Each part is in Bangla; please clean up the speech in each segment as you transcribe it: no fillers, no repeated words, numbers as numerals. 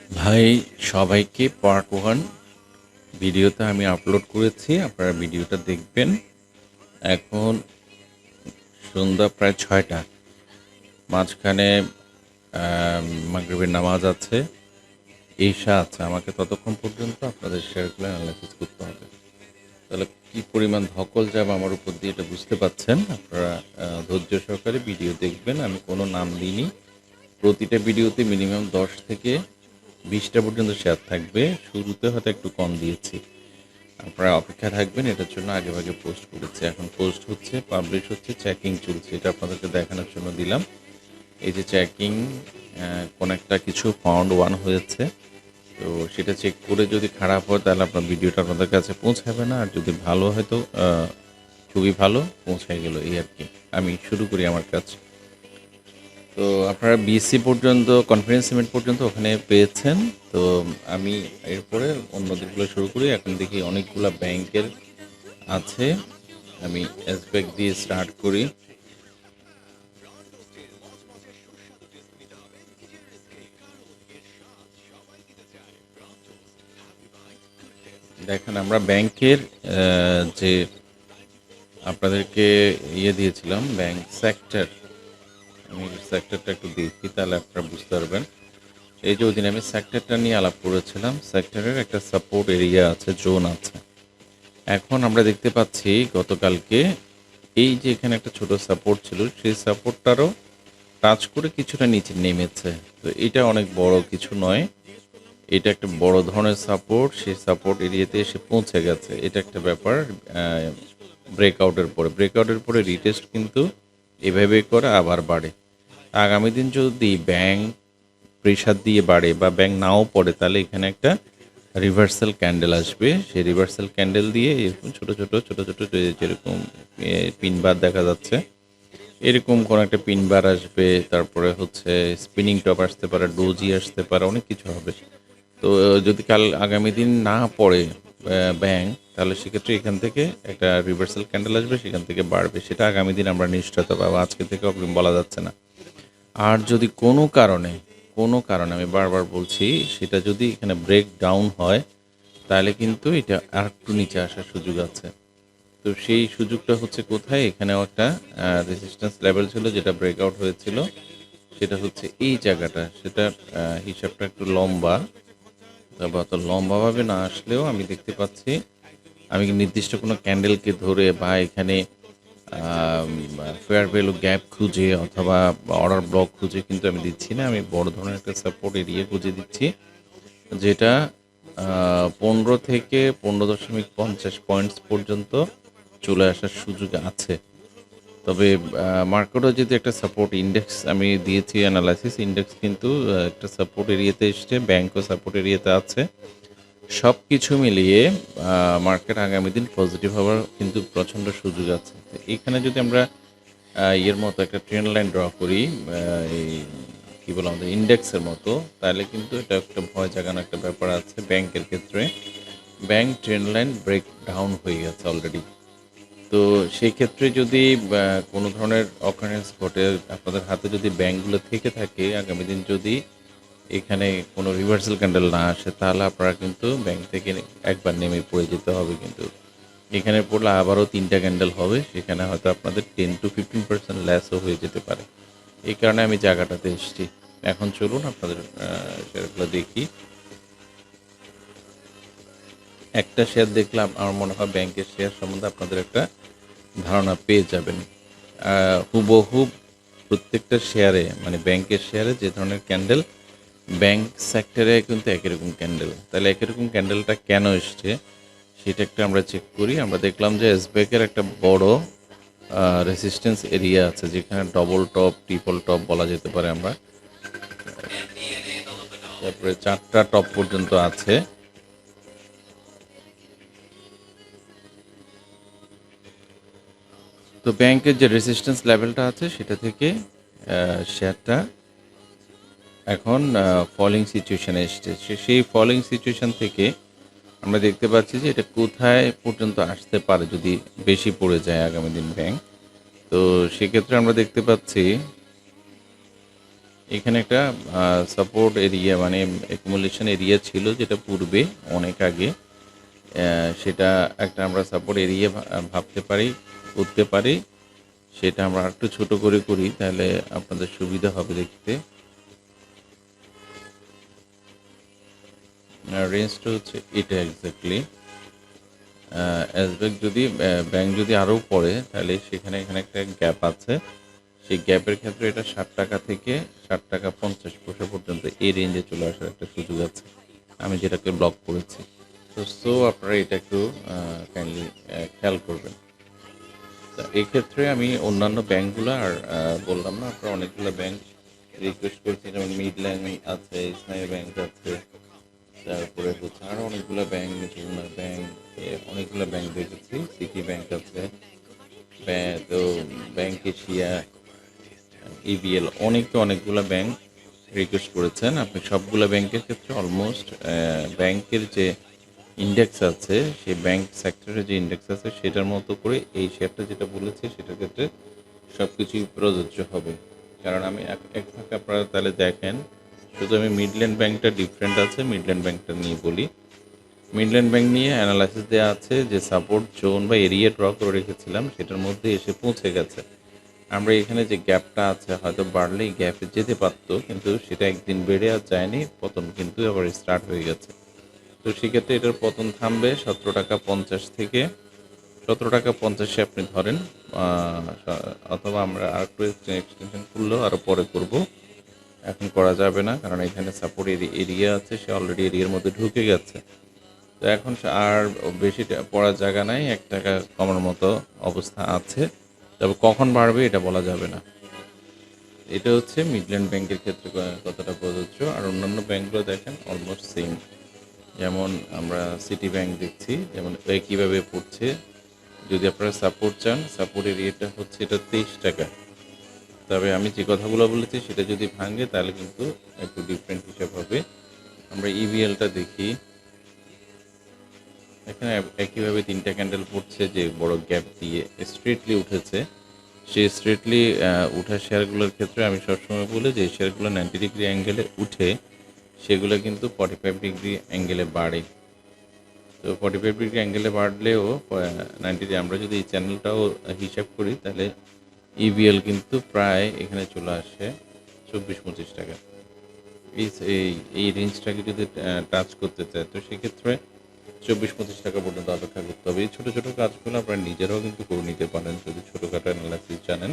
ভাই, সবাইকে পার্ট 1 ভিডিওতে আমি আপলোড করেছি। আপনারা ভিডিওটা দেখবেন। এখন সন্ধ্যা প্রায় ৬টা, মাঝখানে মাগরিবের নামাজ আছে, ঈশা আছে। আমাকে ততক্ষণ পর্যন্ত আপনাদের শেয়ারগুলো অ্যানালাইসিস করতে হবে। তাহলে কি পরিমাণ ধকল যাবে আমার উপর দিয়ে এটা বুঝতে পাচ্ছেন। আপনারা ধৈর্য সহকারে ভিডিও দেখবেন। আমি কোনো নাম দিইনি। প্রতিটা ভিডিওতে মিনিমাম 10 থেকে 20টা পর্যন্ত শেয়ার থাকবে। শুরুতে হয়তো একটু কম দিয়েছি, আপনারা অপেক্ষা থাকবেন। এটার জন্য আগেভাগে পোস্ট করেছি, এখন পোস্ট হচ্ছে, পাবলিশ হচ্ছে, চেকিং চলছে। এটা আপনাদেরকে দেখানোর জন্য দিলাম। এই যে চেকিং, কোন একটা কিছু ফাউন্ড 1 হয়েছে, তো সেটা চেক করে যদি খারাপ হয় তাহলে আপনার ভিডিওটা আপনাদের কাছে পৌঁছাবে না, আর যদি ভালো হয় তো খুবই ভালো, পৌঁছায় গেল, এই আর কি। আমি শুরু করি আমার কাজ। তো আপনারা বিএসসি পর্যন্ত, কনফিডেন্স সিমেন্ট পর্যন্ত ওখানে পেয়েছেন। তো আমি এরপরে অন্য দিকগুলো শুরু করি। এখন দেখি অনেকগুলা ব্যাংকের আছে। আমি এসব্যাক দিয়ে স্টার্ট করি। দেখেন, আমরা ব্যাংকের যে আপনাদেরকে দিয়েছিলাম, ব্যাংক সেক্টর, আমি সেক্টরটা একটু দেখি, তাহলে আপনারা বুঝতে পারবেন। এই যে ওদিন আমি সেক্টরটা নিয়ে আলাপ করেছিলাম, সেক্টরের একটা সাপোর্ট এরিয়া আছে, জোন আছে। এখন আমরা দেখতে পাচ্ছি গতকালকে এই যে এখানে একটা ছোট সাপোর্ট ছিল, সেই সাপোর্টটারও টাচ করে কিছুটা নিচে নেমেছে। তো এটা অনেক বড় কিছু নয়, এটা একটা বড় ধরনের সাপোর্ট। সেই সাপোর্ট এরিয়াতে এসে পৌঁছে গেছে, এটা একটা ব্যাপার। ব্রেকআউটের পরে রিটেস্ট কিন্তু এভাবে করে আবার বাড়ে। আগামী দিন যদি ব্যাংক প্রেশার দিয়ে বাড়ে বা ব্যাংক নাও পড়ে, তাহলে এখানে একটা রিভার্সাল ক্যান্ডেল আসবে। সেই রিভার্সাল ক্যান্ডেল দিয়ে এরকম ছোট ছোট ছোট ছোট যেরকম পিনবার দেখা যাচ্ছে, এরকম কোনো একটা পিনবার আসবে। তারপরে হচ্ছে স্পিনিং টপ আসতে পারে, ডোজি আসতে পারে, অনেক কিছু হবে। তো যদি কাল আগামী দিন না পড়ে ব্যাংক, তাহলে সেক্ষেত্রে এখান থেকে একটা রিভার্সাল ক্যান্ডেল আসবে, সেখান থেকে বাড়বে। সেটা আগামী দিন আমরা নিশ্চয়তা পাবো, আজকে থেকে অগ্রিম বলা যাচ্ছে না। আর যদি কোনো কারণে আমি বারবার বলছি, সেটা যদি এখানে ব্রেক ডাউন হয়, তাহলে কিন্তু এটা আর একটু নিচে আসার সুযোগ আছে। তো সেই সুযোগটা হচ্ছে কোথায়, এখানেও একটা রেজিস্ট্যান্স লেভেল ছিল যেটা ব্রেকআউট হয়েছিল, সেটা হচ্ছে এই জায়গাটা। সেটা হিসাবটা একটু লম্বা, তবে অত লম্বাভাবে না আসলেও আমি দেখতে পাচ্ছি। আমি কি নির্দিষ্ট কোনো ক্যান্ডেলকে ধরে বা এখানে ফেয়ার ভ্যালু গ্যাপ খুঁজে অথবা অর্ডার ব্লক খুঁজে কিন্তু আমি দিচ্ছি না। আমি বড় ধরনের একটা সাপোর্ট এরিয়া খুঁজে দিচ্ছি, যেটা 15 থেকে 15.50 পয়েন্টস পর্যন্ত চলে আসার সুযোগ আছে। তবে মার্কেটও যদি একটা সাপোর্ট ইন্ডেক্স আমি দিয়েছি, অ্যানালাইসিস ইন্ডেক্স কিন্তু একটা সাপোর্ট এরিয়াতে এসছে, ব্যাংকও সাপোর্ট এরিয়াতে আছে। সব কিছু মিলিয়ে মার্কেট আগামী দিন পজিটিভ হওয়ার কিন্তু প্রচণ্ড সুযোগ আছে। তো এখানে যদি আমরা ইয়ের মতো একটা ট্রেন্ড লাইন ড্র করি, এই কী বলে আমাদের ইন্ডেক্সের মতো, তাহলে কিন্তু এটা একটা ভয় জাগানো একটা ব্যাপার আছে ব্যাংকের ক্ষেত্রে। Bank trend line break down হয়ে গেছে অলরেডি। তো সেই ক্ষেত্রে যদি কোনো ধরনের অকারেন্স ঘটে, আপনাদের হাতে যদি ব্যাংকগুলো থেকে থাকে, আগামী দিন যদি এখানে কোনো রিভার্সাল ক্যান্ডেল না আসে, তাহলে আপনারা কিন্তু ব্যাংক থেকে একবার নেমে পড়ে যেতে হবে। কিন্তু এখানে পড়লে আবারও 3টা ক্যান্ডেল হবে, সেখানে হয়তো আপনাদের 10-15% ল্যাসও হয়ে যেতে পারে। এই কারণে আমি জায়গাটাতে এসেছি। এখন চলুন আপনাদের শেয়ারগুলো দেখি। একটা শেয়ার দেখলাম, আমার মনে হয় ব্যাংকের শেয়ার সম্বন্ধে আপনাদের একটা ধারণা পেয়ে যাবেন। হুবহু প্রত্যেকটা শেয়ারে, মানে ব্যাংকের শেয়ারে যে ধরনের ক্যান্ডেল, ব্যাংক সেক্টরে কিন্তু একই রকম ক্যান্ডেল। তাহলে একই রকম ক্যান্ডেলটা কেন এসছে সেটা একটা আমরা চেক করি। আমরা দেখলাম যে এসব্যাকের একটা বড় রেসিস্ট্যান্স এরিয়া আছে, যেখানে ডবল টপ, ট্রিপল টপ বলা যেতে পারে আমরা। তারপরে 4টা টপ পর্যন্ত আছে। তো ব্যাংকের যে রেসিস্ট্যান্স লেভেলটা আছে সেটা থেকে শেয়ারটা এখন ফলিং সিচুয়েশানে এসছে। সেই ফলিং সিচুয়েশান থেকে আমরা দেখতে পাচ্ছি যে এটা কোথায় পর্যন্ত আসতে পারে যদি বেশি পড়ে যায় আগামী দিন ব্যাংক। তো সেক্ষেত্রে আমরা দেখতে পাচ্ছি এখানে একটা সাপোর্ট এরিয়া মানে অ্যাকুমুলেশন এরিয়া ছিল যেটা পূর্বে অনেক আগে, সেটা একটা আমরা সাপোর্ট এরিয়া ভাবতে পারি, করতে পারি। সেটা আমরা একটু ছোট করে করি তাহলে আপনাদের সুবিধা হবে দেখতে। রেঞ্জটা হচ্ছে এটা এক্স্যাক্টলি। অ্যাসব্যাক যদি ব্যাংক যদি আরও পড়ে তাহলে সেখানে এখানে একটা গ্যাপ আছে, সেই গ্যাপের ক্ষেত্রে এটা 60 টাকা থেকে 60 টাকা 50 পয়সা পর্যন্ত এই রেঞ্জে চলে আসার একটা সুযোগ আছে, আমি যেটাকে ব্লক করেছি। তো আপনারা এটা একটু কাইন্ডলি খেয়াল করবেন। তা এক্ষেত্রে আমি অন্যান্য ব্যাংকগুলো আর বললাম না, আপনারা অনেকগুলো ব্যাংক রিকোয়েস্ট করেছি, যেমন মিডল্যান্ড আছে, ইসলামী ব্যাংক আছে, তারপরে হচ্ছে আরও অনেকগুলো ব্যাংক, যমুনা ব্যাংক, অনেকগুলো ব্যাংক দেখেছি, সিটি ব্যাংক আছে, তো ব্যাংক এশিয়া, ইবিএল, অনেকগুলো ব্যাংক রিকোয়েস্ট করেছেন। আপনি সবগুলো ব্যাংকের ক্ষেত্রে অলমোস্ট ব্যাংকের যে ইন্ডেক্স আছে, সেই ব্যাংক সেক্টরের যে ইন্ডেক্স আছে সেটার মতো করে এই শেয়ারটা যেটা বলেছি সেটার ক্ষেত্রে সব কিছুই প্রযোজ্য হবে। কারণ আমি এক ফাঁকে আপনারা তাহলে দেখেন, শুধু আমি মিডল্যান্ড ব্যাংকটা ডিফারেন্ট আছে, মিডল্যান্ড ব্যাংকটা নিয়ে বলি। মিডল্যান্ড ব্যাংক নিয়ে অ্যানালাইসিস দেওয়া আছে যে সাপোর্ট জোন বা এরিয়া ড্র করে রেখেছিলাম সেটার মধ্যে এসে পৌঁছে গেছে। আমরা এখানে যে গ্যাপটা আছে হয়তো বাড়লে এই গ্যাপে যেতে পারতো, কিন্তু সেটা একদিন বেড়ে আর যায়নি, পতন কিন্তু আবার স্টার্ট হয়ে গেছে। তো সেক্ষেত্রে এটার পতন থামবে 17 টাকা 50 থেকে, 17 টাকা 50-এ আপনি ধরেন, অথবা আমরা আর একটু এক্সটেনশন করলেও আরও পরে করব, এখন করা যাবে না কারণ এখানে সাপোর্ট এরিয়া আছে, সে অলরেডি এরিয়ার মধ্যে ঢুকে গেছে। তো এখন আর বেশি পড়ার জায়গা নাই, 1 টাকা কমার মতো অবস্থা আছে, তবে কখন বাড়বে এটা বলা যাবে না। এটা হচ্ছে মিডল্যান্ড ব্যাংকের ক্ষেত্রে কতটা প্রযোজ্য। আর অন্যান্য ব্যাংকগুলো দেখেন অলমোস্ট সেম, যেমন আমরা সিটি ব্যাংক দেখছি, যেমন কীভাবে পড়ছে। যদি আপনারা সাপোর্ট চান, সাপোর্ট এরিয়াটা হচ্ছে এটা 23 টাকা, তবে আমি যে কথাগুলো বলেছি সেটা যদি ভাঙে তাহলে কিন্তু একটু ডিফারেন্ট হিসাব হবে। আমরা ইভিএলটা দেখি, এখানে একইভাবে 3টা ক্যান্ডেল পড়ছে যে বড় গ্যাপ দিয়ে স্ট্রেটলি উঠেছে। সেই স্ট্রেটলি উঠা শেয়ারগুলোর ক্ষেত্রে আমি সবসময় বলি যে শেয়ারগুলো 90 ডিগ্রি অ্যাঙ্গেলে উঠে সেগুলো কিন্তু 45 ডিগ্রি অ্যাঙ্গেলে বাড়ে। তো 45 ডিগ্রি অ্যাঙ্গেলে বাড়লেও 90, আমরা যদি এই চ্যানেলটাও হিসাব করি তাহলে ইভিএল কিন্তু প্রায় এখানে চলে আসে 24-25 টাকা। এই রেঞ্জটাকে যদি টাচ করতে চায় তো সেক্ষেত্রে 24-25 টাকা পর্যন্ত অপেক্ষা করতে হবে। এই ছোটো ছোটো কাজগুলো আপনারা নিজেরাও কিন্তু করে নিতে পারেন যদি ছোটোখাটো অ্যানালাইসিস জানেন।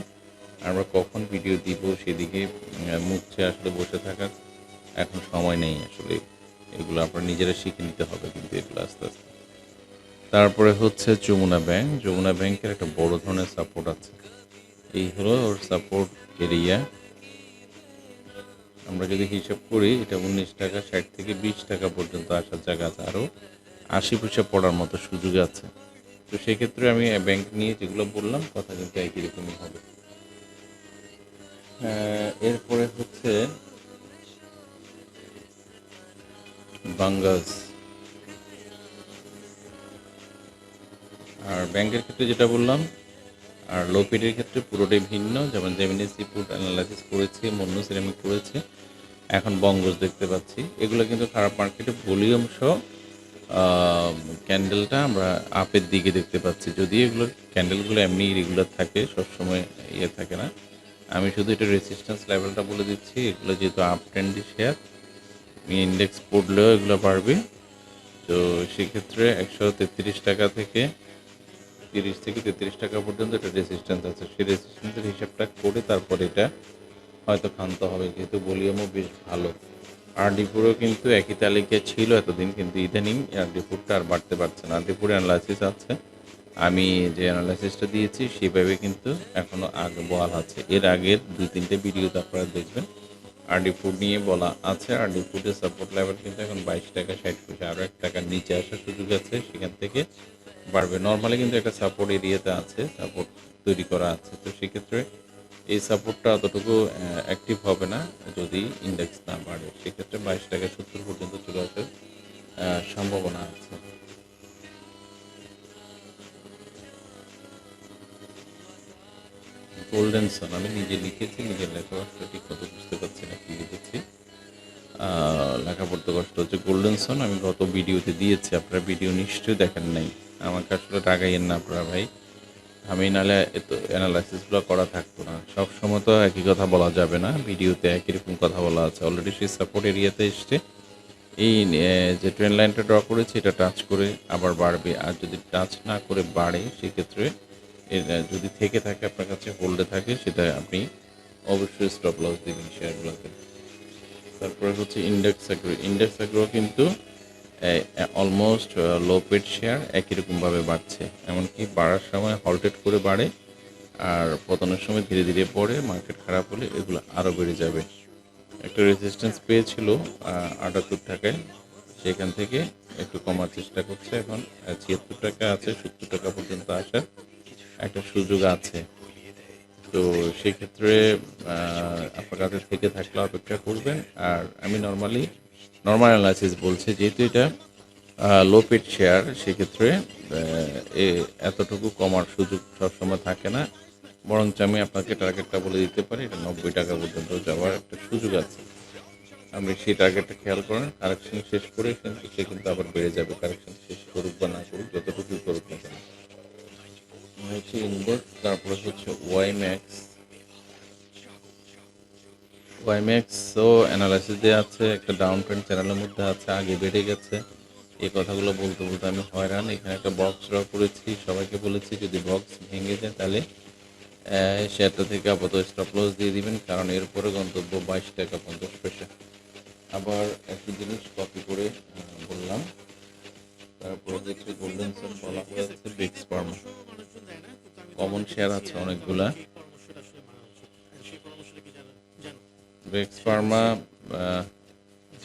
আমরা কখন ভিডিও দিব সেদিকে মুখ চেয়ে আসলে বসে থাকার এখন সময় নেই আসলে, এগুলো আপনারা নিজেরা শিখে নিতে হবে কিন্তু এগুলো আস্তে আস্তে। তারপরে হচ্ছে যমুনা ব্যাংক, যমুনা ব্যাংকের একটা বড় ধরনের সাপোর্ট আছে, এই হলো ওর সাপোর্ট এরিয়া। আমরা যদি হিসাব করি এটা 19 টাকা 60 থেকে 20 টাকা পর্যন্ত আসার জায়গা আছে, আরও 80 পয়সা পড়ার মতো সুযোগ আছে। তো সেক্ষেত্রে আমি ব্যাংক নিয়ে যেগুলো বললাম কথা কিন্তু একই রকমই হবে। এরপরে হচ্ছে বাঙ্গাস। আর ব্যাংকের ক্ষেত্রে যেটা বললাম, আর লোপিডের ক্ষেত্রে পুরোটাই ভিন্ন, যেমন জেমিনি সিফুড অ্যানালাইসিস করেছি, মন্নু সিরামিক করেছে, এখন বঙ্গস দেখতে পাচ্ছি। এগুলো কিন্তু খারাপ মার্কেটে ভলিউম সহ ক্যান্ডেলটা আমরা আপের দিকে দেখতে পাচ্ছি, যদিও এগুলোর ক্যান্ডেলগুলো এমনি রেগুলার থাকে, সবসময় ইয়ে থাকে না। আমি শুধু এটা রেসিস্ট্যান্স লেভেলটা বলে দিচ্ছি, এগুলো যেহেতু আপ ট্রেন্ডি শেয়ার, ইন্ডেক্স পড়লেও এগুলো বাড়বে। তো সেক্ষেত্রে 133 টাকা থেকে 33 টাকা পর্যন্ত একটা রেসিস্ট্যান্স আছে, সেই রেসিস্ট্যান্সের হিসাবটা করে তারপর এটা হয়তো ক্ষান্ত হবে, যেহেতু ভলিউমও বেশ ভালো। আরডি4ও কিন্তু একই তালিকায় ছিল এতদিন, কিন্তু ইদানিং আরডি4টা আর বাড়তে পারছে না। আরডি4 অ্যানালাইসিস আছে, আমি যে অ্যানালাইসিসটা দিয়েছি সেভাবে কিন্তু এখনও আগে বলা আছে, এর আগের 2-3টে ভিডিওতে আপনারা দেখবেন আরডি4 নিয়ে বলা আছে। আরডি4 সাপোর্ট লেভেল কিন্তু এখন 22 টাকা 60 পয়সা, আরও 1 টাকার নিচে আসার সুযোগ আছে, সেখান থেকে বাড়বে। নর্মালি কিন্তু একটা সাপোর্ট এরিয়াতে আছে, সাপোর্ট তৈরি করা আছে। তো সেক্ষেত্রে এই সাপোর্টটা অতটুকু অ্যাক্টিভ হবে না যদি ইন্ডেক্স না বাড়ে, সেক্ষেত্রে 22 টাকা 70 পর্যন্ত চলে আসার সম্ভাবনা আছে। গোল্ডেন সান আমি নিজে লিখেছি, নিজের লেখা ঠিক কত বুঝতে পারছি না কি লিখেছি। লেখা পড়তে কষ্ট হচ্ছে। গোল্ডেন সান আমি গত ভিডিওতে দিয়েছি, আপনারা ভিডিও নিশ্চয়ই দেখেন নাই। আমাকে আসলে টাকাইয়েন না আপনারা ভাই, আমি নাহলে এত অ্যানালাইসিসগুলো করা থাকতো না। সবসময় তো একই কথা বলা যাবে না, ভিডিওতে একই রকম কথা বলা আছে। অলরেডি সেই সাপোর্ট এরিয়াতে এসছে। এই যে ট্রেন লাইনটা ড্র করেছি এটা টাচ করে আবার বাড়বে, আর যদি টাচ না করে বাড়ে সেক্ষেত্রে যদি থেকে থাকে আপনার কাছে হোল্ডে থাকে, সেটা আপনি অবশ্যই স্টপ লস দিবেন শেয়ারগুলোতে। তারপরে হচ্ছে ইন্ডেক্স অ্যাগ্রো কিন্তু অলমোস্ট লো পেড শেয়ার একই রকমভাবে বাড়ছে, এমনকি বাড়ার সময় হল্টেড করে বাড়ে, আর পতনের সময় ধীরে ধীরে পড়ে। মার্কেট খারাপ হলে এগুলো আরও বেড়ে যাবে। একটা রেজিস্ট্যান্স পেয়েছিল 78 টাকায়, সেখান থেকে একটু কমার চেষ্টা করছে। এখন 76 টাকা আছে, 70 টাকা পর্যন্ত আসার একটা সুযোগ আছে। তো সেক্ষেত্রে আপনার কাছে থেকে থাকলে অপেক্ষা করবেন। আর আমি নর্মাল অ্যানালাইসিস বলছি, যেহেতু এটা লো পেড শেয়ার, সেক্ষেত্রে এতটুকু কমার সুযোগ সবসময় থাকে না। বরঞ্চ আমি আপনাকে টার্গেটটা বলে দিতে পারি, এটা 90 টাকা পর্যন্ত যাওয়ার একটা সুযোগ আছে। আপনি সেই টার্গেটটা খেয়াল করেন, কারেকশন শেষ করে সে কিন্তু আবার বেড়ে যাবে। কারেকশন শেষ করুক বা না করুক, যতটুকুই করুক না কেন। হচ্ছে ইন্ডেক্স, তারপরে হচ্ছে ওয়াইম্যাক্সও অ্যানালাইসিস দেওয়া আছে, একটা ডাউন ট্রেন্ড চ্যানেলের মধ্যে আছে, আগে বেড়ে গেছে। এই কথাগুলো বলতে বলতে আমি হয়রান। এখানে একটা বক্স ড্র করেছি, সবাইকে বলেছি যদি বক্স ভেঙে যায় তাহলে শেয়ারটা থেকে আপাতত স্টপ লস দিয়ে দিবেন, কারণ এরপরে গন্তব্য 22 টাকা 50 পয়সা। আবার একই জিনিস কপি করে বললাম। তারপরে হচ্ছে গোল্ডেন সান বলা হয়েছে, বিক্স ফার্মা কমন শেয়ার আছে অনেকগুলা। বিক্স ফার্মা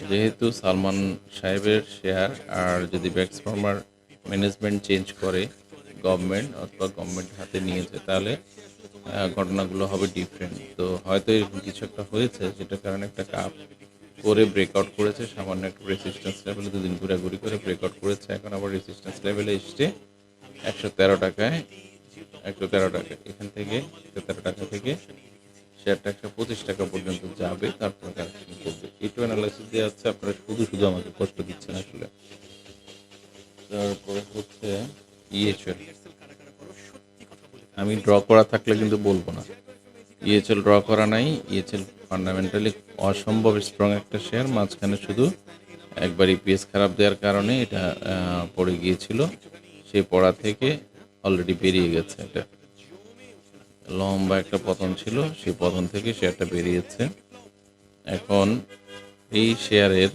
যেহেতু সালমান সাহেবের শেয়ার, আর যদি বিক্স ফার্মার ম্যানেজমেন্ট চেঞ্জ করে গভর্নমেন্ট, অথবা গভর্নমেন্ট হাতে নিয়েছে, তাহলে ঘটনাগুলো হবে ডিফারেন্ট। তো হয়তো এরকম কিছু একটা হয়েছে, যেটার কারণে একটা কাপ করে ব্রেকআউট করেছে, সামান্য একটা রেসিস্ট্যান্স লেভেলে দুদিন ঘোরাঘুরি করে ব্রেকআউট করেছে। এখন আবার রেসিস্ট্যান্স লেভেলে এসছে 113 টাকায়। 113 টাকা এখান থেকে 113 টাকা থেকে শেয়ারটা 125 টাকা পর্যন্ত যাবে, তারপর কারেকশন করবে। একটু অ্যানালাইসিস দেওয়া আছে, আপনারা শুধু শুধু আমাকে কষ্ট দিচ্ছেন আসলে। তারপরে হচ্ছে ইএচএল, আমি ড্র করা থাকলে কিন্তু বলবো না। ইএচএল ড্র করা নাই। ইএচএল ফান্ডামেন্টালি অসম্ভব স্ট্রং একটা শেয়ার, মাঝখানে শুধু একবার ইপিএস খারাপ দেওয়ার কারণে এটা পড়ে গিয়েছিল। সেই পড়া থেকে অলরেডি বেরিয়ে গেছে, এটা লম্বা একটা পতন ছিল, সেই পতন থেকে শেয়ারটা বেরিয়েছে। এখন এই শেয়ারের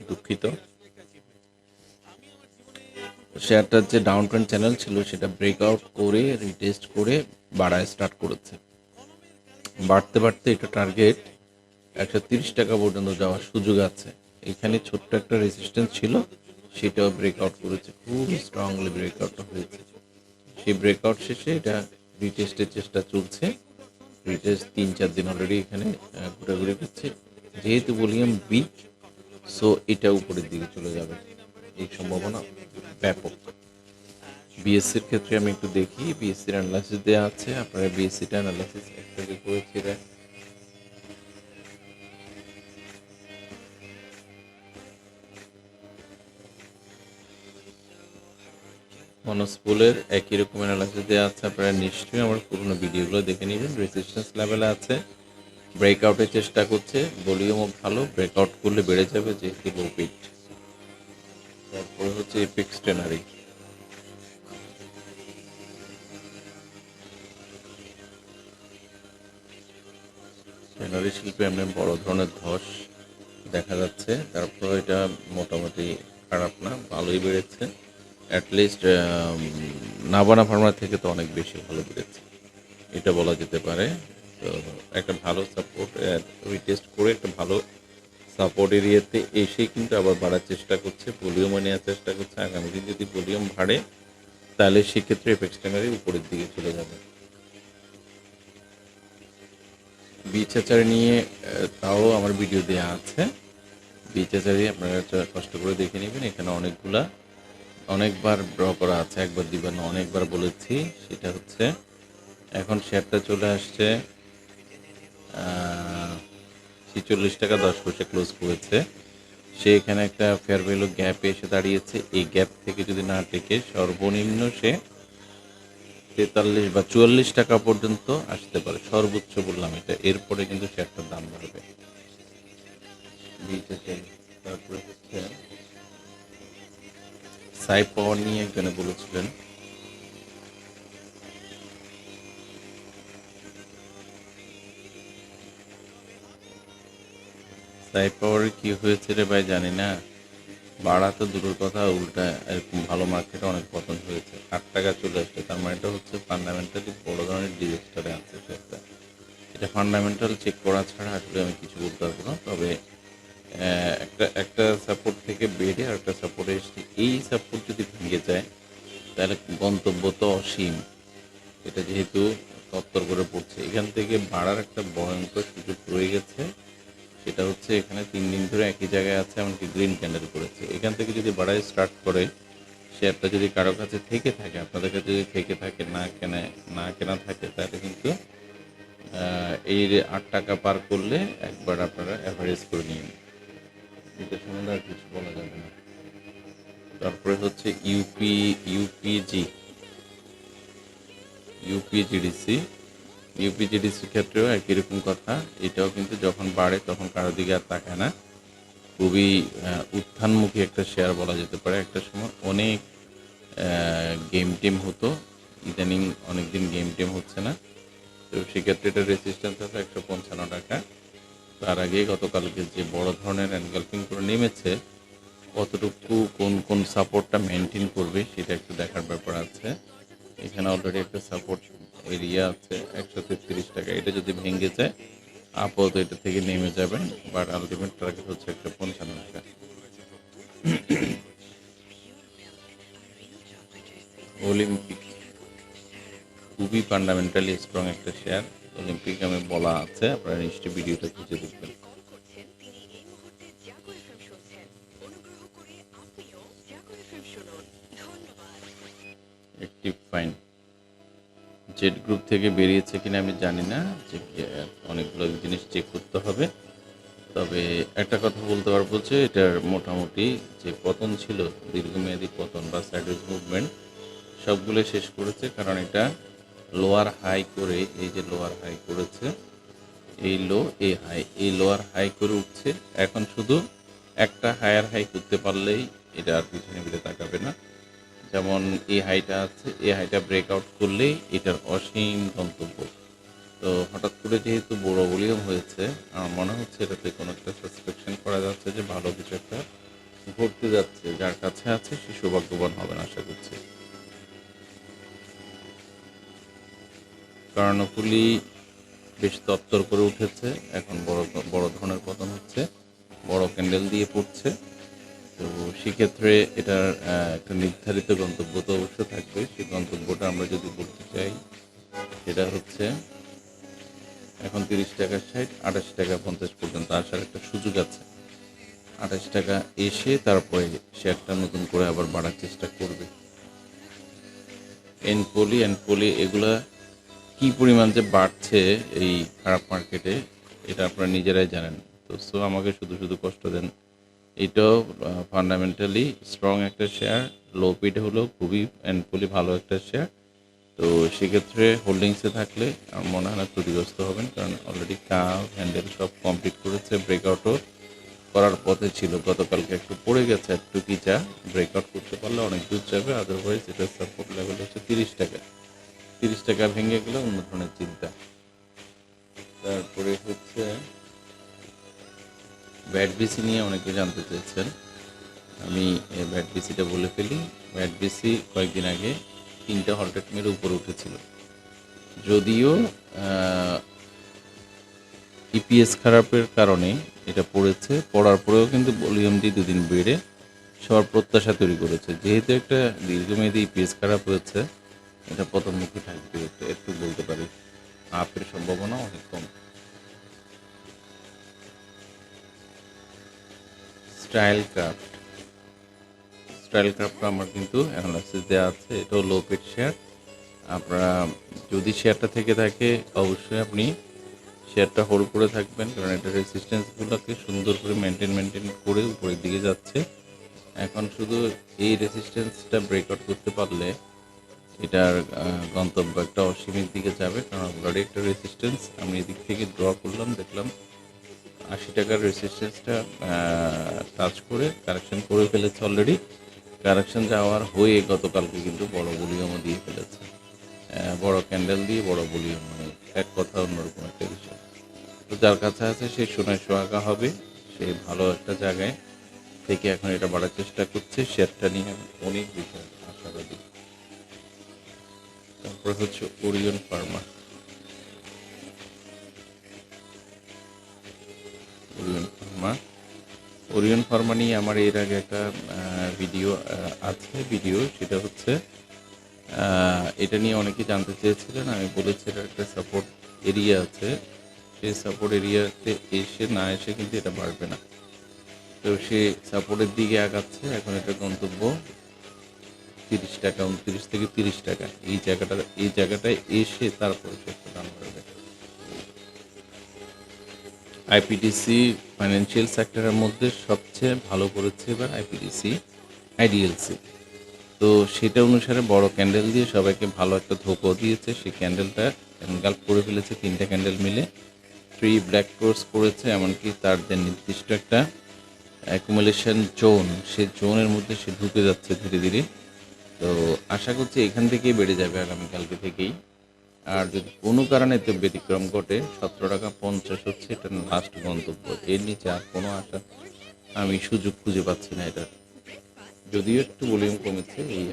দুঃখিত, শেয়ারটার যে ডাউন ট্রেন্ড চ্যানেল ছিল সেটা ব্রেকআউট করে রিটেস্ট করে বাড়ায় স্টার্ট করেছে। বাড়তে বাড়তে এটা টার্গেট 130 টাকা পর্যন্ত যাওয়ার সুযোগ আছে। এখানে ছোট্ট একটা রেজিস্ট্যান্স ছিল, সেটাও ব্রেকআউট করেছে, খুব স্ট্রংলি ব্রেকআউট হয়েছে। সেই ব্রেকআউট শেষে এটা রিটেস্টের চেষ্টা চলছে। রিটেস্ট 3-4 দিন অলরেডি এখানে ঘুরে করছে। যেহেতু ভলিউম উইক, সো এটা উপরের দিকে চলে যাবে, এই সম্ভাবনা ব্যাপক। বিএসসির ক্ষেত্রে আমি একটু দেখি, বিএসসির অ্যানালাইসিস দেওয়া আছে, আপনারা বিএসসিটা অ্যানালাইসিস একটাকে করেছিলেন। মনোস্পুলের একই রকম অ্যানালাইসিস দেওয়া আছে, আপনারা নিশ্চয়ই আমার পুরোনো ভিডিওগুলো দেখে নেবেন। রেজিস্ট্যান্স লেভেলে আছে, ব্রেকআউটের চেষ্টা করছে, ভলিউমও ভালো, ব্রেকআউট করলে বেড়ে যাবে যেহেতু লো পিট। তারপরে হচ্ছে এপিক্স টেনারি, টেনারি শিল্পে এমনি বড় ধরনের ধস দেখা যাচ্ছে। তারপর এটা মোটামুটি খারাপ না, ভালোই বেড়েছে। অ্যাটলিস্ট নাবানা ফার্মার থেকে তো অনেক বেশি ভালো বেড়েছে, এটা বলা যেতে পারে। তো একটা ভালো সাপোর্ট রিটেস্ট করে একটা ভালো সাপোর্ট এরিয়াতে এসেই কিন্তু আবার বাড়ার চেষ্টা করছে, ভলিউমও নেওয়ার চেষ্টা করছে। আগামী দিন যদি ভলিউম বাড়ে তাহলে সেক্ষেত্রে এপেক্স টেনারি উপরের দিকে চলে যাবে। বিচেচারি নিয়ে তাও আমার ভিডিও দেওয়া আছে। বিচেচারি আপনারা কষ্ট করে দেখে নেবেন। এখানে অনেকবার ড্র করা আছে, একবার দুইবার না, অনেকবার বলেছি। সেটা হচ্ছে এখন শেয়ারটা চলে আসছে 46 টাকা 10 পয়সা ক্লোজ করেছে। সে এখানে একটা ফেয়ার ভ্যালু গ্যাপে এসে দাঁড়িয়েছে। এই গ্যাপ থেকে যদি না টেকে সর্বনিম্ন সে 43 বা 44 টাকা পর্যন্ত আসতে পারে, সর্বোচ্চ বললাম এটা। এরপরে কিন্তু শেয়ারটার দাম বাড়বে। তারপরে হচ্ছে সাই পাওয়ার নিয়ে একজনে বলেছিলেন, সাই পাওয়ারের কি হয়েছে রে ভাই জানি না, বাড়া তো দূরের কথা, উল্টা এরকম ভালো মার্কেটে অনেক পতন হয়েছে। 8 টাকা চলে আসছে, তার মানে এটা হচ্ছে ফান্ডামেন্টালি বড় ধরনের ডিজাস্টারে আছে শেয়ারটা। এটা ফান্ডামেন্টাল চেক করা ছাড়া আসলে আমি কিছু বলতে পারবো না। তবে একটা একটা সাপোর্ট থেকে বেড়ে আর একটা সাপোর্টে এসছে। এই সাপোর্ট যদি ভেঙে যায় তাহলে গন্তব্য তো অসীম। এটা যেহেতু তত্তর করে পড়ছে, এখান থেকে বাড়ার একটা ভয়ঙ্কর সুযোগ রয়ে গেছে। সেটা হচ্ছে এখানে 3 দিন ধরে একই জায়গায় আছে, এমনকি গ্রিন ক্যান্ডেল করেছে। এখান থেকে যদি বাড়ায় স্টার্ট করে, শেয়ারটা যদি কারো কাছে থেকে থাকে, আপনাদের কাছে যদি থেকে থাকে, না কেনা থাকে, তাহলে কিন্তু এই 8 টাকা পার করলে একবার আপনারা অ্যাভারেজ করে নিন। এটা সম্বন্ধে আর কিছু বলা যাবে না। তারপরে হচ্ছে ইউপিজিডিসির ক্ষেত্রেও একই রকম কথা। এটাও কিন্তু যখন বাড়ে তখন কারো দিকে আর তাকায় না। খুবই উত্থানমুখী একটা শেয়ার বলা যেতে পারে। একটা সময় অনেক গেম টেম হতো, ইদানিং অনেকদিন গেম টেম হচ্ছে না। তো সেক্ষেত্রে এটা রেজিস্ট্যান্স আছে 155 টাকা। তার আগে গতকালকে যে বড় ধরনের এনগালফিং করে নেমেছে, কতটুকু কোন কোন সাপোর্টটা মেনটেন করবে সেটা একটু দেখার ব্যাপার আছে। এখানে অলরেডি একটা সাপোর্ট এরিয়া আছে 133 টাকা। এটা যদি ভেঙে যায় আপাতত এটা থেকে নেমে যাবেন, বাট আলটিমেট টার্গেট হচ্ছে 155 টাকা। অলিম্পিক খুবই ফান্ডামেন্টালি স্ট্রং একটা শেয়ার। অলিম্পিক আমি বলা আছে, আপনারা নিশ্চয়ই ভিডিওটা খুঁজে দেখবেন। অ্যাক্টিভ ফাইন জেড গ্রুপ থেকে বেরিয়েছে কিনা আমি জানি না, যে অনেকগুলো জিনিস চেক করতে হবে। তবে একটা কথা বলতে পারবো যে এটার মোটামুটি যে পতন ছিল, দীর্ঘমেয়াদী পতন বা সাইডওয়েজ মুভমেন্ট, সবগুলো শেষ করেছে। কারণ এটা লোয়ার হাই করে, এই যে লোয়ার হাই করেছে, এই লো এই হাই, এই লোয়ার হাই করে উঠছে। এখন শুধু একটা হায়ার হাই করতে পারলেই এটা আর পিছনে ফিরে তাকাবে না। যেমন এই হাইটা আছে, এই হাইটা ব্রেকআউট করলেই এটার অসীম গন্তব্য। তো হঠাৎ করে যেহেতু বড় ভলিউম হয়েছে, আমার মনে হচ্ছে এটাতে কোনো একটা সাসপেকশন করা যাচ্ছে যে ভালো কিছু একটা ঘটতে যাচ্ছে। যার কাছে আছে সে সৌভাগ্যবান হবেন আশা করছি। কর্ণফুলি বেশ তত্তর করে উঠেছে, এখন বড় বড় ধরনের পতন হচ্ছে, বড় ক্যান্ডেল দিয়ে পড়ছে। তো সেক্ষেত্রে এটার একটা নির্ধারিত গন্তব্য তো অবশ্য থাকবে। সেই গন্তব্যটা আমরা যদি বলতে চাই, সেটা হচ্ছে এখন 30 টাকা 60, 28 টাকা 50 পর্যন্ত আসার একটা সুযোগ আছে। 28 টাকা এসে তারপরে শেয়ারটা নতুন করে আবার বাড়ার চেষ্টা করবে। এনপলি এগুলা কি পরিমাণ যে বাড়ছে এই খারাপ মার্কেটে, এটা আপনারা নিজেরাই জানেন। তো আমাকে শুধু শুধু কষ্ট দেন। এটাও ফান্ডামেন্টালি স্ট্রং একটা শেয়ার, লো পিটে হলেও খুবই এনপলি ভালো একটা শেয়ার। তো সেক্ষেত্রে হোল্ডিংসে থাকলে আমার মনে হয় না ক্ষতিগ্রস্ত হবেন, কারণ অলরেডি কার্ভ হ্যান্ডেল সব কমপ্লিট করেছে, ব্রেকআউটও করার পথে ছিল। গতকালকে একটু পড়ে গেছে, একটু কি যা ব্রেকআউট করতে পারলে অনেক দূর যাবে। আদারওয়াইজ এটা সাপোর্ট লেভেল হচ্ছে 30 টাকা। 30 টাকা ভেঙে গেলে অন্য ধরনের চিন্তা। তারপরে হচ্ছে ব্যাট বিসি নিয়ে অনেকে জানতে চেয়েছেন, আমি ব্যাট বিসিটা বলে ফেলি। ব্যাট বিসি কয়েকদিন আগে 3টা হলটেক মেরে উপরে উঠেছিল, যদিও ইপিএস খারাপের কারণে এটা পড়েছে। পড়ার পরেও কিন্তু ভলিউমটি 2 দিন বেড়ে সবার প্রত্যাশা তৈরি করেছে। যেহেতু একটা দীর্ঘমেয়াদী ইপিএস খারাপ হয়েছে, এটা পতনমুখী থাকবে, একটু বলতে পারি আপের সম্ভাবনা অনেক কম। স্টাইল ক্রাফটটা আমার কিন্তু অ্যানালাইসিস দেওয়া আছে, এটাও লো পেড শেয়ার। আপনারা যদি শেয়ারটা থেকে থাকে অবশ্যই আপনি শেয়ারটা হোল্ড করে থাকবেন, কারণ এটা রেসিস্ট্যান্সগুলোকে সুন্দর করে মেনটেন করে উপরের দিকে যাচ্ছে। এখন শুধু এই রেসিস্ট্যান্সটা ব্রেকআউট করতে পারলে এটার গন্তব্য একটা অসীমের দিকে যাবে, কারণ অলরেডি একটা রেসিস্ট্যান্স আমি এদিক থেকে ড্র করলাম, দেখলাম 80 টাকার রেসিস্ট্যান্সটা টাচ করে কারেকশন করে ফেলেছে অলরেডি। কারেকশন যাওয়ার হয়ে গতকালকে কিন্তু বড় ভলিউমও দিয়ে ফেলেছে, বড় ক্যান্ডেল দিয়ে বড় ভলিউম, মানে এক কথা অন্যরকম একটা বিষয়। তো যার কাছে আছে সে সোনায় সোহাগা হবে, সে ভালো একটা জায়গায় থেকে এখন এটা বাড়ার চেষ্টা করছে। শেয়ারটা নিয়ে আমি অনেক বিষয় আশাবাদী। তারপরে হচ্ছে ওরিয়ন ফার্মা। ওরিয়ন ফার্মা নিয়ে আমার এর আগে একটা ভিডিও সেটা হচ্ছে এটা নিয়ে অনেকে জানতে চেয়েছিলেন। আমি বলেছি এটা একটা সাপোর্ট এরিয়া আছে, সেই সাপোর্ট এরিয়াতে না এসে কিন্তু এটা বাড়বে না। তো সে সাপোর্টের দিকে আগাচ্ছে, এখন এটা গন্তব্য 30 টাকা, 29 থেকে 30 টাকা। এই জায়গাটায় এসে তারপরে সে একটা দাম বাড়বে। আইপিডিসি ফাইন্যান্সিয়াল সেক্টরের মধ্যে সবচেয়ে ভালো করেছে এবার আইডিএলসি। তো সেটা অনুসারে বড় ক্যান্ডেল দিয়ে সবাইকে ভালো একটা ধোঁকও দিয়েছে। সেই ক্যান্ডেলটা এনগাল্ফ করে ফেলেছে, 3টা ক্যান্ডেল মিলে 3 ব্ল্যাক ক্রস করেছে। এমনকি তার যে নির্দিষ্ট একটা অ্যাকুমুলেশন জোন, সেই জোনের মধ্যে সে ঢুকে যাচ্ছে ধীরে ধীরে। তো আশা করছি এখান থেকেই বেড়ে যাবে আগামীকালকে থেকেই। আর যদি কোনো কারণে এতে ব্যতিক্রম ঘটে 17 টাকা 50 হচ্ছে এটা লাস্ট গন্তব্য, এর নিচে আর কোনো আশা আমি সুযোগ খুঁজে পাচ্ছি না এটা, যদিও একটু ভলিউম কমেছে এই।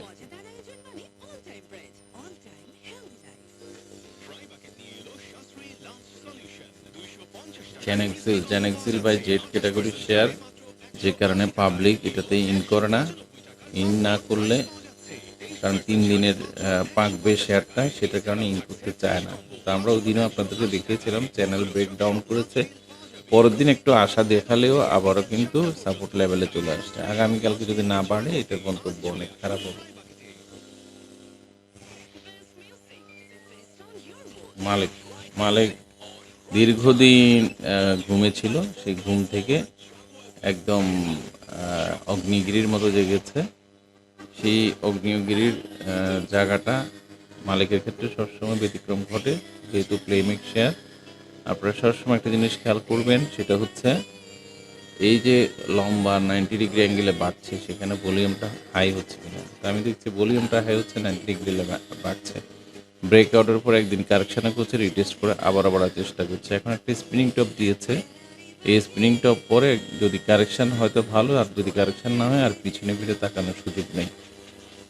জ্যানেক্সিল বাই জেড ক্যাটাগরির শেয়ার, যে কারণে পাবলিক এটাতে ইন করে না। ইন না করলে, কারণ 3 দিনের পাকবে শেয়ারটা, সেটার কারণে ইন করতে চায় না। তো আমরা ওই দিনও আপনাদেরকে দেখিয়েছিলাম চ্যানেল ব্রেকডাউন করেছে, পরের দিন একটু আশা দেখালেও আবারও কিন্তু সাপোর্ট লেভেলে চলে আসছে। আগামীকালকে যদি না বাড়ে এটার গন্তব্য অনেক খারাপ হবে। মালিক দীর্ঘদিন ঘুমেছিল, সেই ঘুম থেকে একদম অগ্নিগিরির মতো জেগেছে। সেই অগ্নিগিরির জায়গাটা মালিকের ক্ষেত্রে সবসময় ব্যতিক্রম ঘটে, যেহেতু প্লেমেক শেয়ার। আপনারা সবসময় একটা জিনিস খেয়াল করবেন, সেটা হচ্ছে এই যে লম্বা 90 ডিগ্রি অ্যাঙ্গেলে বাড়ছে, সেখানে ভলিউমটা হাই হচ্ছে কিনা। তো আমি দেখছি ভলিউমটা হাই হচ্ছে, 90 ডিগ্রি বাড়ছে। ব্রেকআউটের পর একদিন কারেকশানে করছে, রিটেস্ট করে আবার বাড়ার চেষ্টা করছে। এখন একটা স্পিনিং টপ দিয়েছে, এই স্পিনিং টপ পরে যদি কারেকশান হয়তো ভালো, আর যদি কারেকশান না হয় আর পিছনে ফিরে তাকানোর সুযোগ নেই,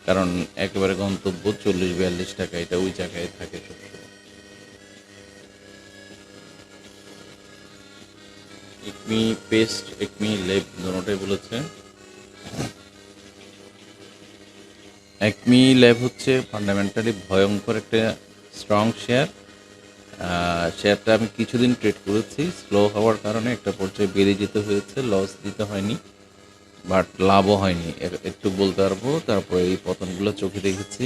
কারণ একেবারে গন্তব্য 40-42 টাকা, এটা ওই জায়গায় থাকে সবসময়। একমি পেস্ট, একমি লেব দুটোটাই বলেছে। একমি ল্যাব হচ্ছে ফান্ডামেন্টালি ভয়ঙ্কর একটা স্ট্রং শেয়ার। শেয়ারটা আমি কিছুদিন ট্রেড করেছি, স্লো হওয়ার কারণে একটা পর্যায়ে বেড়ে যেতে হয়েছে, লস দিতে হয়নি, বাট লাভও হয়নি একটু বলতে পারবো। তারপরে এই পতনগুলো চোখে দেখেছি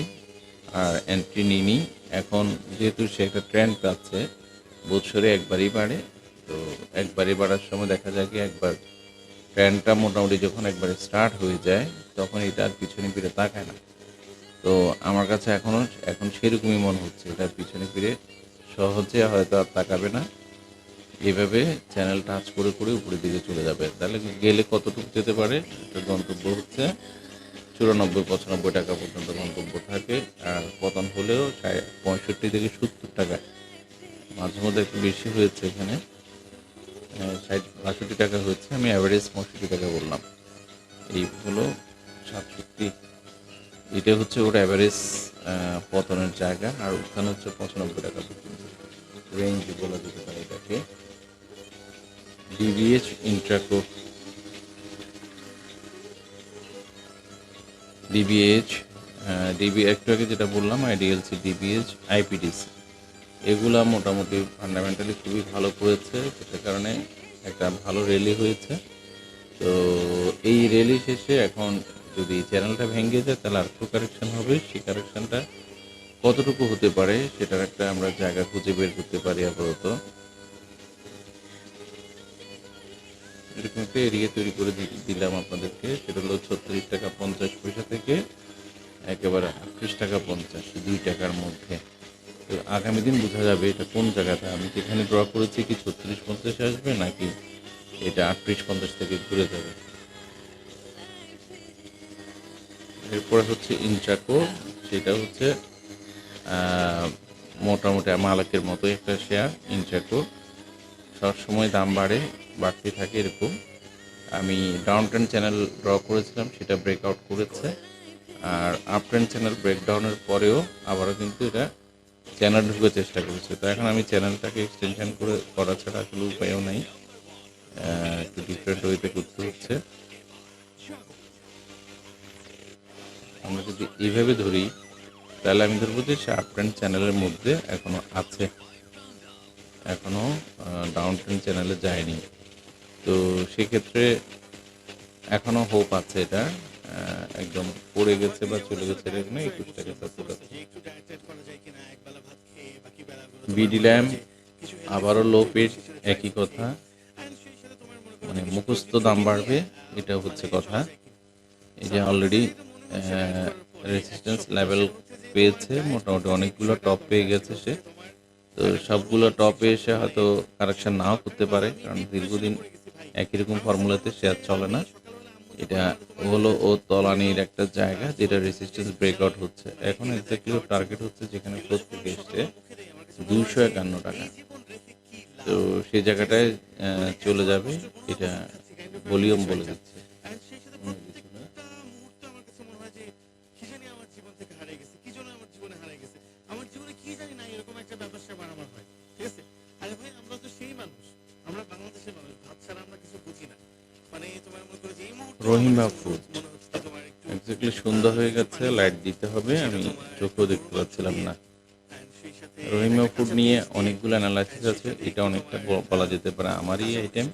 আর এন্ট্রি নিইনি। এখন যেহেতু সে একটা ট্রেন্ড পাচ্ছে, বছরে একবারই বাড়ে, তো একবারই বাড়ার সময় দেখা যায় কি একবার ট্রেন্ডটা মোটামুটি যখন একবারে স্টার্ট হয়ে যায় তখন এটা আর পিছনে ফিরে তাকায় না। তো আমার কাছে এখন সেরকমই মনে হচ্ছে, এটার পিছনে ফিরে সহজে হয়তো আর তাকাবে না, এভাবে চ্যানেল টাচ করে করে উপরের দিকে চলে যাবে। তাহলে গেলে কতটুকু যেতে পারে, একটা গন্তব্য হচ্ছে 94-95 টাকা পর্যন্ত গন্তব্য থাকে, আর পতন হলেও 65 থেকে 70 টাকা, মাঝে মধ্যে একটু বেশি হয়েছে, এখানে 60-62 টাকা হয়েছে, আমি অ্যাভারেজ 65 টাকা বললাম। এই হলো 67, এটা হচ্ছে ওর অ্যাভারেজ পতনের জায়গা, আর ওখানে হচ্ছে 95 টাকা পর্যন্ত রেঞ্জ বলা যেতে পারে এটাকে। ডিবিএইচ ইন্ট্রাকো, একটু আগে যেটা বললাম আইডিএলসি, ডিবিএইচ, আইপিডিসি, এগুলা মোটামুটি ফান্ডামেন্টালি খুবই ভালো করেছে, যেটার কারণে একটা ভালো র্যালি হয়েছে। তো এই র্যালি শেষে এখন যদি চ্যানেলটা ভেঙে যায় তাহলে আরেকটু কারেকশন হবে। সেই কারেকশনটা কতটুকু হতে পারে সেটার একটা আমরা জায়গা খুঁজে বের করতে পারি আপাতত। এরকম একটা এরিয়া তৈরি করে দিলাম আপনাদেরকে। সেটা হলো 36 টাকা 50 পয়সা থেকে একেবারে 38 টাকা 50, 2 টাকার মধ্যে। তো আগামী দিন বোঝা যাবে এটা কোন জায়গাটা। আমি যেখানে ড্র করেছি কি 36-50 আসবে নাকি এটা 38-50 থেকে ঘুরে যাবে। এরপরে হচ্ছে ইনচাকো, সেটা হচ্ছে মোটামুটি মালাকের মতোই একটা শেয়ার। ইনচাকো সবসময় দাম বাড়তে থাকে এরকম। আমি ডাউন ট্রেন্ড চ্যানেল ড্র করেছিলাম, সেটা ব্রেকআউট করেছে। আর আপ ট্রেন্ড চ্যানেল ব্রেকডাউনের পরেও আবারও কিন্তু এটা চ্যানেল ঢুকে চেষ্টা করেছে। তো এখন আমি চ্যানেলটাকে এক্সটেনশন করা ছাড়া আসলে উপায়ও নাই, একটু ডিফারেন্ট ওয়েতে করতে হচ্ছে। আমরা যদি এইভাবে ধরি তাহলে আমি ধরবো যে সে আপ ট্রেন্ড চ্যানেলের মধ্যে এখনও আছে, এখনও ডাউন ট্রেন্ড চ্যানেলে যায়নি। তো সেক্ষেত্রে এখনও হোপ আছে। এটা একদম পড়ে গেছে বা চলে গেছে এরকম না। 21 টাকা 70 আছে। বিডি ল্যাম্প আবারও লো পেজ, একই কথা, মানে মুখস্থ দাম বাড়বে, এটা হচ্ছে কথা। এই যে অলরেডি রেজিস্ট্যান্স লেভেল পেয়েছে, মোটামুটি অনেকগুলো টপ পেয়ে গেছে সে। তো সবগুলো টপে এসে হয়তো কারেকশন নাও করতে পারে, কারণ দীর্ঘদিন একই রকম ফর্মুলাতে শেয়ার চলে না। এটা হলো ও তলানির একটা জায়গা যেটা রেজিস্ট্যান্স ব্রেকআউট হচ্ছে। এখন এক্স্যাক্টলি টার্গেট হচ্ছে যেখানে ক্লোজ থেকে এসছে 251 টাকা। তো সেই জায়গাটায় চলে যাবে, এটা ভলিউম বলে দিচ্ছে। রহিমা ফুড এক্স্যাক্টলি সন্ধ্যা হয়ে গেছে, লাইট দিতে হবে, আমি চোখেও দেখতে পাচ্ছিলাম না। রহিমা ফুড নিয়ে অনেকগুলো অ্যানালাইসিস আছে। এটা অনেকটা বলা যেতে পারে আমারই আইটেম।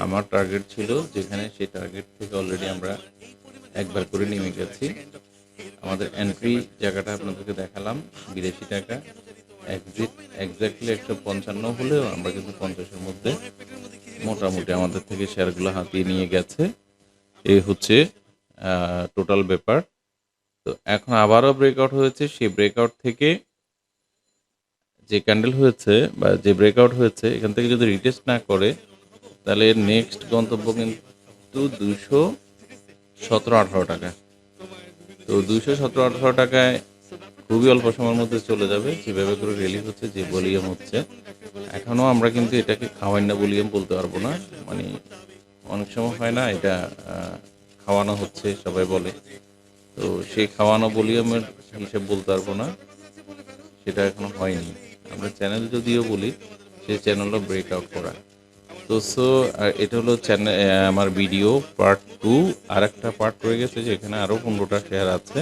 আমার টার্গেট ছিল যেখানে, সেই টার্গেট থেকে অলরেডি আমরা একবার করে নেমে গেছি। আমাদের এন্ট্রি জায়গাটা আপনাদেরকে দেখালাম 82 টাকা, এক্সিট এক্স্যাক্টলি 155 হলেও আমরা কিন্তু 50-এর মধ্যে মোটামুটি আমাদের থেকে শেয়ারগুলো হাতিয়ে নিয়ে গেছে। এই হচ্ছে টোটাল ব্যাপার। তো এখন আবারও ব্রেকআউট হয়েছে। সেই ব্রেকআউট থেকে যে ক্যান্ডেল হয়েছে বা যে ব্রেকআউট হয়েছে, এখান থেকে যদি রিটেস্ট না করে তাহলে এর নেক্সট গন্তব্য কিন্তু 217-18 টাকা। তো 217-18 টাকায় খুবই অল্প সময়ের মধ্যে চলে যাবে, যেভাবে করে রেলি হচ্ছে, যে ভলিউম হচ্ছে। এখনও আমরা কিন্তু এটাকে খাওয়াই না ভলিউম বলতে পারবো না, মানে অনেক সময় হয় না এটা খাওয়ানো হচ্ছে সবাই বলে। তো সেই খাওয়ানো ভলিউমের হিসেব বলতে পারবো না, সেটা এখনো হয়নি। আমরা চ্যানেল যদিও বলি, সেই চ্যানেলও ব্রেকআউট করা। তো এটা হলো চ্যানেল আমার ভিডিও পার্ট 2। আর একটা পার্ট রয়ে গেছে, যেখানে আরও 15টা শেয়ার আছে।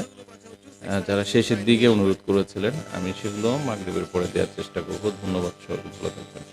যারা শেষের দিকে অনুরোধ করেছিলেন, আমি সেগুলো মাগরিবের পরে দেওয়ার চেষ্টা করব। ধন্যবাদ, সবাই ভালো থাকবেন।